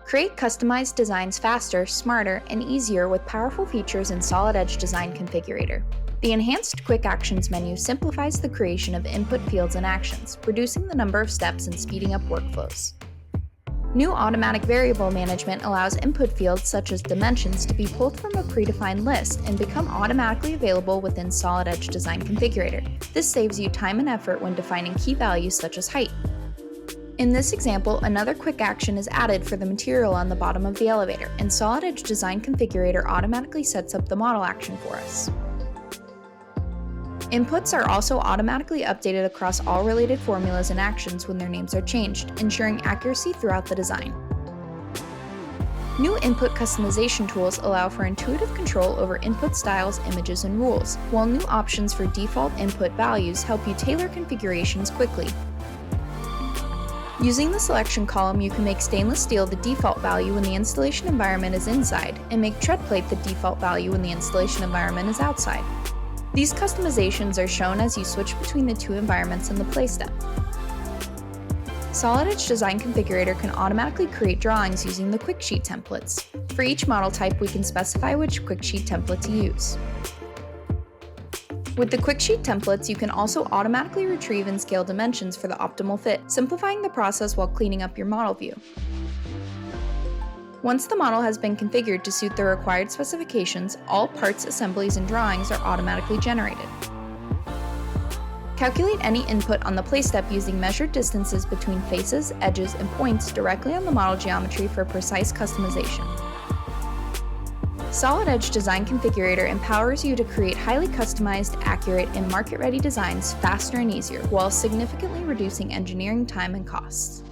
Create customized designs faster, smarter, and easier with powerful features in Solid Edge Design Configurator. The enhanced Quick Actions menu simplifies the creation of input fields and actions, reducing the number of steps and speeding up workflows. New automatic variable management allows input fields such as dimensions to be pulled from a predefined list and become automatically available within Solid Edge Design Configurator. This saves you time and effort when defining key values such as height. In this example, another quick action is added for the material on the bottom of the elevator, and Solid Edge Design Configurator automatically sets up the model action for us. Inputs are also automatically updated across all related formulas and actions when their names are changed, ensuring accuracy throughout the design. New input customization tools allow for intuitive control over input styles, images, and rules, while new options for default input values help you tailor configurations quickly. Using the selection column, you can make stainless steel the default value when the installation environment is inside, and make tread plate the default value when the installation environment is outside. These customizations are shown as you switch between the two environments in the play step. Solid Edge Design Configurator can automatically create drawings using the Quick Sheet templates. For each model type, we can specify which Quick Sheet template to use. With the Quick Sheet templates, you can also automatically retrieve and scale dimensions for the optimal fit, simplifying the process while cleaning up your model view. Once the model has been configured to suit the required specifications, all parts, assemblies, and drawings are automatically generated. Calculate any input on the play step using measured distances between faces, edges, and points directly on the model geometry for precise customization. Solid Edge Design Configurator empowers you to create highly customized, accurate, and market-ready designs faster and easier, while significantly reducing engineering time and costs.